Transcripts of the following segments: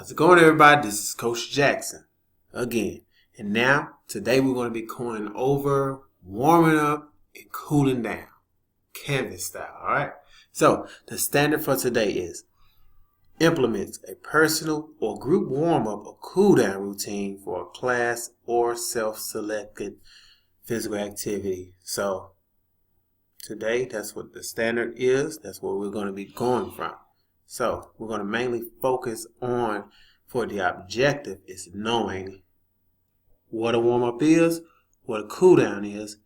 How's it going, everybody? This is Coach Jackson again. And now, today we're going to be going over warming up and cooling down, canvas style, all right? So, the standard for today is implements a personal or group warm-up or cool-down routine for a class or self-selected physical activity. So, today, that's what the standard is. That's what we're going to be going from. So we're going to mainly focus on, for the objective, is knowing what a warm-up is, what a cool-down is,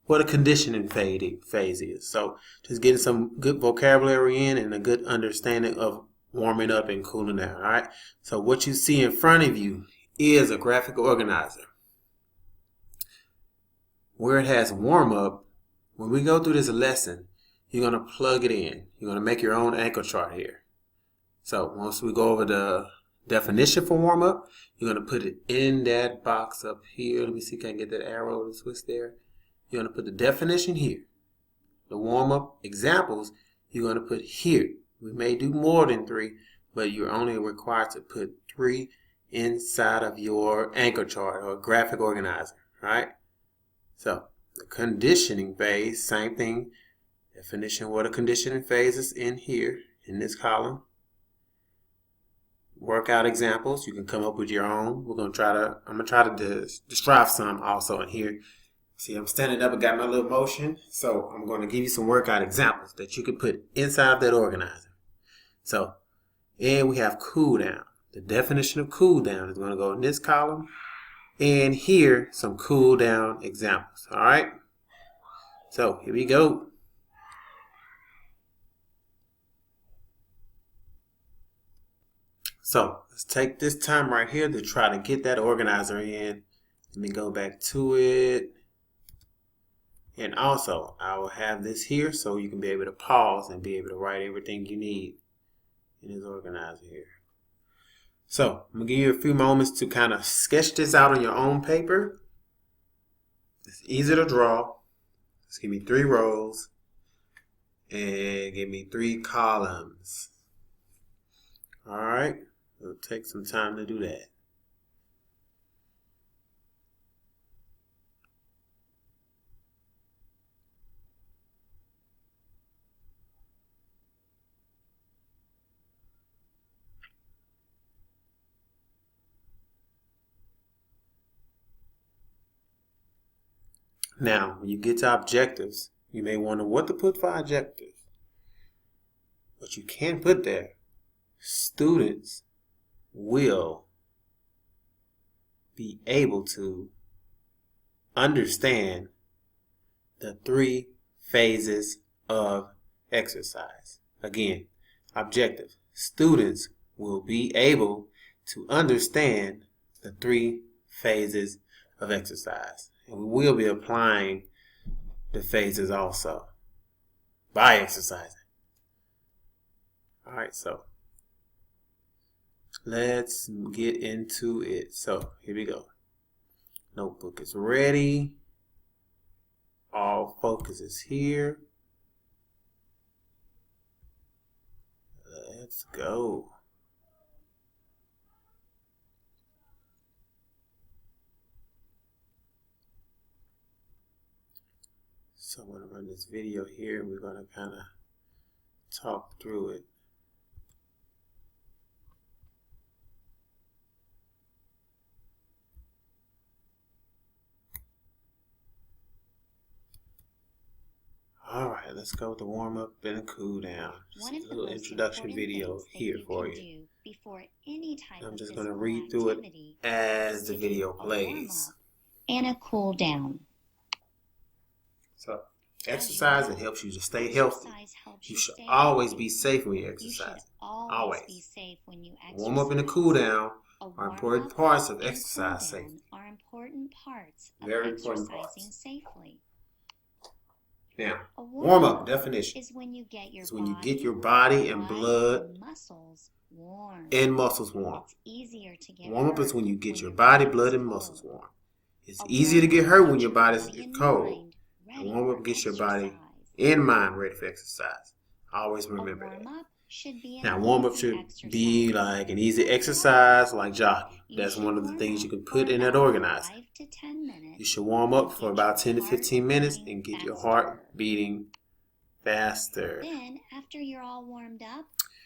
what a conditioning phase is. So just getting some good vocabulary in and a good understanding of warming up and cooling down. All right. So what you see in front of you is a graphic organizer. Where it has warm-up, when we go through this lesson, you're going to plug it in. You're going to make your own anchor chart here. So once we go over the definition for warm-up, you're going to put it in that box up here. Let me see if I can get that arrow to switch there. You're going to put the definition here. The warm-up examples, you're going to put here. We may do more than 3, but you're only required to put 3 inside of your anchor chart or graphic organizer, right? So the conditioning phase, same thing. Definition, what a conditioning phase is in here, in this column. Workout examples, you can come up with your own. I'm gonna try to describe some also in here. See, I'm standing up and got my little motion, so I'm going to give you some workout examples that you can put inside that organizer. So, and we have cool down. The definition of cool down is going to go in this column, and here some cool down examples. All right. So here we go. So let's take this time right here to try to get that organizer in. Let me go back to it. And also, I will have this here so you can be able to pause and be able to write everything you need in this organizer here. So I'm going to give you a few moments to kind of sketch this out on your own paper. It's easy to draw. Just give me 3 rows and give me 3 columns. All right. It'll take some time to do that. Now, when you get to objectives, you may wonder what to put for objectives. But you can put there, students will be able to understand the 3 phases of exercise. Again, objective. Students will be able to understand the 3 phases of exercise. And we will be applying the phases also by exercising. All right, so let's get into it. So here we go. Notebook is ready. All focus is here. Let's go. So I'm going to run this video here and we're going to kind of talk through it. All right, let's go with the warm up and a cool down. Just a little introduction video here for you. I'm just going to read through it as the video plays. And a cool down. So, exercise, it helps you to stay healthy. You should always be safe when you exercise. Always. Warm up and a cool down are important parts of exercise safety. Very important parts. Now, warm up definition is when you get your body and blood and muscles warm. Warm up is when you get your body, blood, and muscles warm. It's easier to get hurt when your body's cold. And warm up gets your body and mind ready for exercise. Always remember that. should be Now, an warm up easy should exercise. be like an easy exercise like jogging. You That's should one of the warm things you up can for put in that about organizer. 5 to 10 minutes. You should warm up for Get about your 10 to heart 15 minutes beating and get your faster. heart beating faster. Then, after you're all warmed up,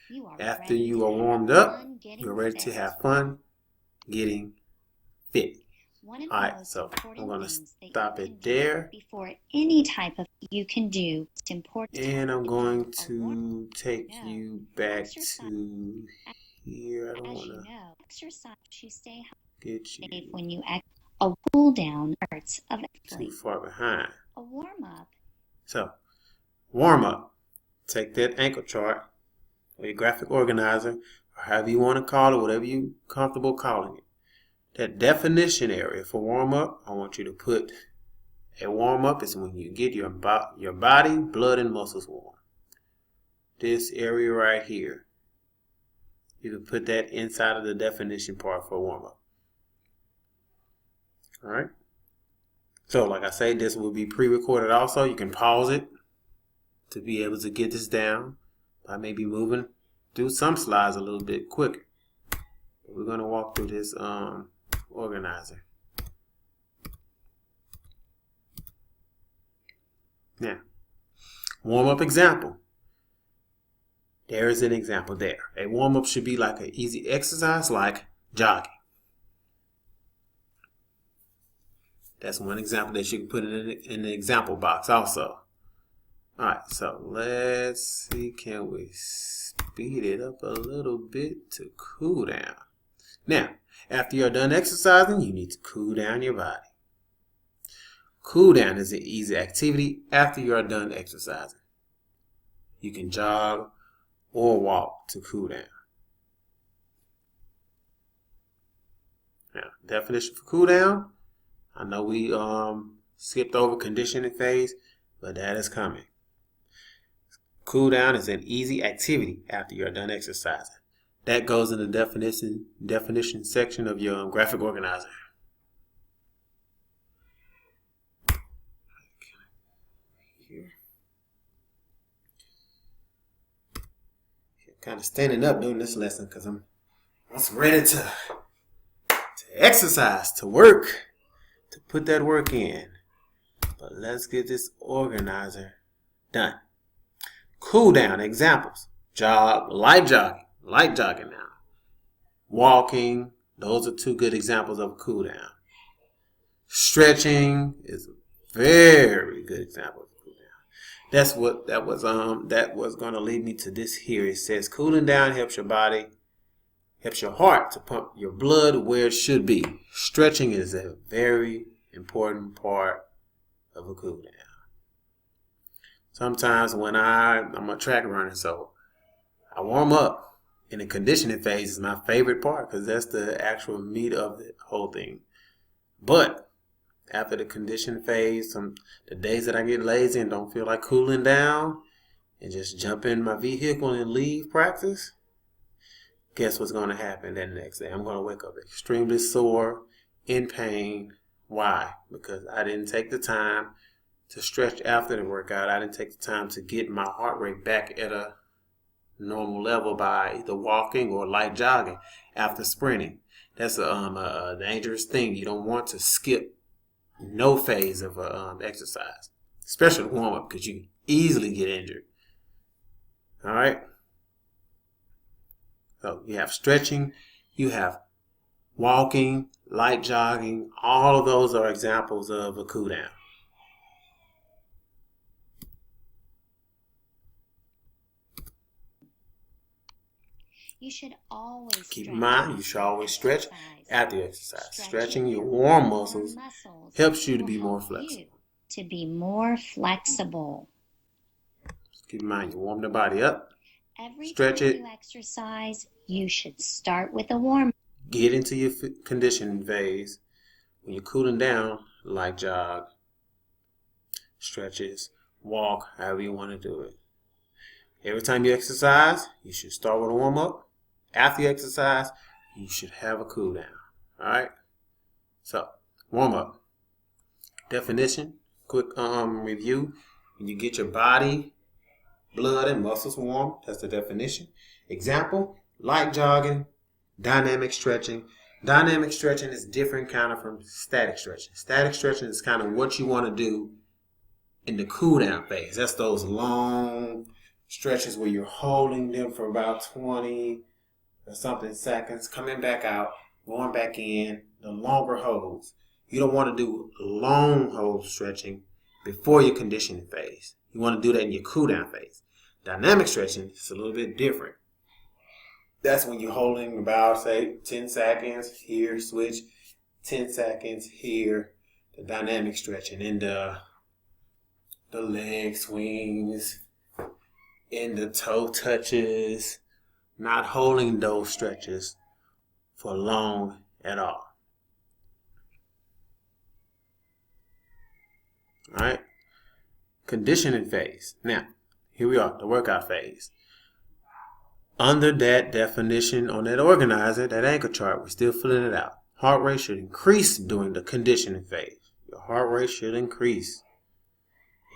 you are After ready you to are have warmed up, fun getting you're ready fit. to have fun getting fit. One of All the right, most so I'm important going to things that stop you can it do there. before any type of you can do, it's important And I'm to going do a warm to take you back exercise. to here. I don't As want you to know, exercise you stay get safe you when you act. A cool down parts of too athlete. far behind. A warm up. So, warm up. Take that ankle chart or your graphic organizer, or however you want to call it, whatever you're comfortable calling it. That definition area for warm up, I want you to put a warm up is when you get your body, blood, and muscles warm. This area right here. You can put that inside of the definition part for warm up. All right. So, like I say, this will be pre-recorded also. You can pause it to be able to get this down by maybe moving through some slides a little bit quicker. We're going to walk through this organizer. Now, warm-up example. There is an example there. A warm-up should be like an easy exercise like jogging. That's one example that you can put in the example box also. Alright, so let's see, can we speed it up a little bit to cool down? Now, after you're done exercising, you need to cool down your body. Cool down is an easy activity after you are done exercising. You can jog or walk to cool down. Now, definition for cool down. I know we skipped over conditioning phase, but that is coming. Cool down is an easy activity after you're done exercising. That goes in the definition section of your graphic organizer. Here. Kind of standing up doing this lesson because I'm ready to exercise, to work, to put that work in. But let's get this organizer done. Cool down examples. Light jogging now. Walking, those are two good examples of cool down. Stretching is a very good example of cool down. That was going to lead me to this here. It says cooling down helps your body, helps your heart to pump your blood where it should be. Stretching is a very important part of a cool down. Sometimes when I'm a track runner, so I warm up, and the conditioning phase is my favorite part because that's the actual meat of the whole thing. But after the conditioning phase, the days that I get lazy and don't feel like cooling down and just jump in my vehicle and leave practice, guess what's going to happen that next day? I'm going to wake up extremely sore, in pain. Why? Because I didn't take the time to stretch after the workout. I didn't take the time to get my heart rate back at a normal level by either walking or light jogging after sprinting. That's a dangerous thing. You don't want to skip no phase of exercise, especially warm up, because you can easily get injured. All right. So you have stretching, you have walking, light jogging. All of those are examples of a cool down. You should always keep stretch in mind, you should always stretch exercise. after you exercise. Stretching your warm muscles helps you to be more flexible. To be more flexible. Keep in mind, you warm the body up. Every Stretch time it. you exercise, you should start with a warm. Get into your conditioning phase. When you're cooling down, light jog, stretches, walk, however you want to do it. Every time you exercise, you should start with a warm up. After you exercise, you should have a cool down. All right. So, warm up. Definition. Quick review. When you get your body, blood and muscles warm. That's the definition. Example, light jogging, dynamic stretching. Dynamic stretching is different kind of from static stretching. Static stretching is kind of what you want to do in the cool down phase. That's those long stretches where you're holding them for about 20 or something seconds, coming back out, going back in, the longer holds. You don't want to do long hold stretching before your conditioning phase. You want to do that in your cool down phase. Dynamic stretching is a little bit different. That's when you're holding about, say, 10 seconds here, switch, 10 seconds here, the dynamic stretching, and the leg swings, and the toe touches, not holding those stretches for long at all. All right, conditioning phase. Now, here we are, the workout phase. Under that definition on that organizer, that anchor chart, we're still filling it out. Heart rate should increase during the conditioning phase. Your heart rate should increase.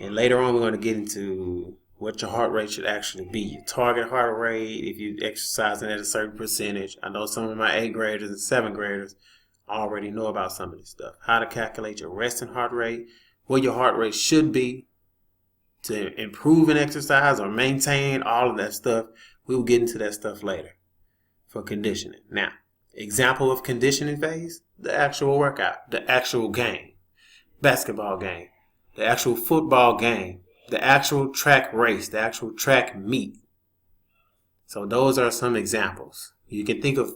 And later on, we're going to get into what your heart rate should actually be. Your target heart rate, if you're exercising at a certain percentage. I know some of my 8th graders and 7th graders already know about some of this stuff. How to calculate your resting heart rate, what your heart rate should be to improve in exercise or maintain, all of that stuff. We will get into that stuff later for conditioning. Now, example of conditioning phase, the actual workout, the actual game, basketball game, the actual football game, the actual track race, the actual track meet. So those are some examples. You can think of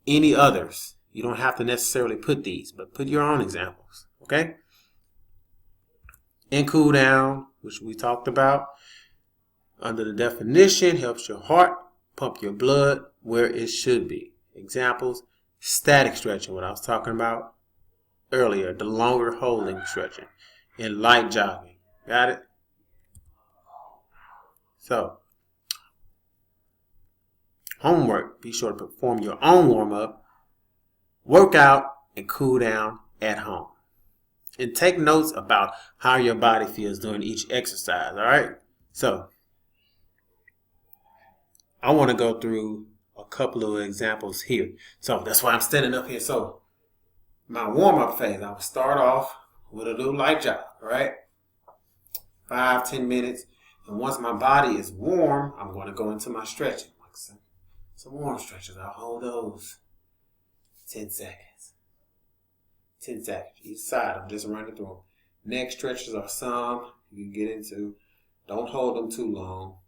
any others. You don't have to necessarily put these, but put your own examples, okay? And cool down, which we talked about. Under the definition, helps your heart pump your blood where it should be. Examples, static stretching, what I was talking about earlier, the longer holding stretching, and light jogging. Got it? So, homework, be sure to perform your own warm-up, work out, and cool down at home. And take notes about how your body feels during each exercise, all right? So, I want to go through a couple of examples here. So that's why I'm standing up here. So my warm-up phase, I will start off with a little light jog, right? 5-10 minutes. And once my body is warm, I'm going to go into my stretching. Like some warm stretches. I'll hold those 10 seconds. 10 seconds each side. I'm just running through them. Neck stretches are some you can get into. Don't hold them too long.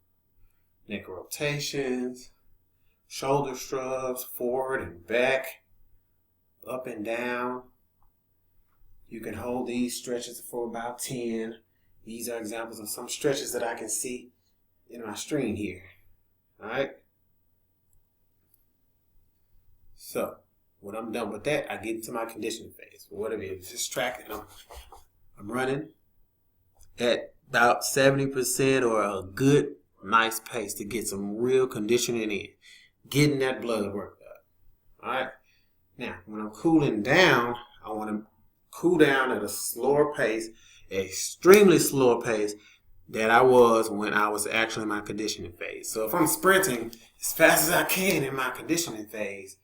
Neck rotations, shoulder shrugs, forward and back, up and down. You can hold these stretches for about 10. These are examples of some stretches that I can see in my screen here. All right. So when I'm done with that, I get into my conditioning phase. Whatever it is, just track it. I'm running at about 70% or a good nice pace to get some real conditioning in, getting that blood worked up. All right. Now, when I'm cooling down, I want to cool down at a slower pace, extremely slower pace than I was when I was actually in my conditioning phase. So if I'm sprinting as fast as I can in my conditioning phase,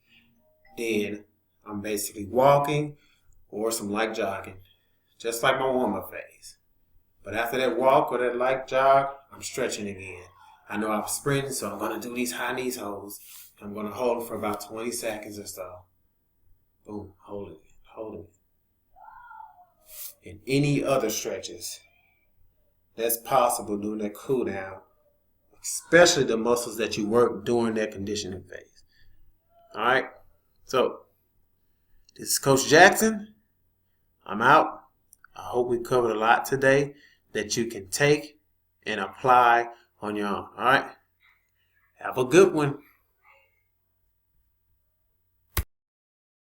then I'm basically walking or some light jogging, just like my warm-up phase. But after that walk or that light jog, I'm stretching again. I know I'm sprinting, so I'm going to do these high knees holds. I'm going to hold it for about 20 seconds or so. Boom, holding it. And any other stretches that's possible during that cool down, especially the muscles that you work during that conditioning phase. All right, so this is Coach Jackson. I'm out. I hope we covered a lot today that you can take and apply on your own. All right, have a good one.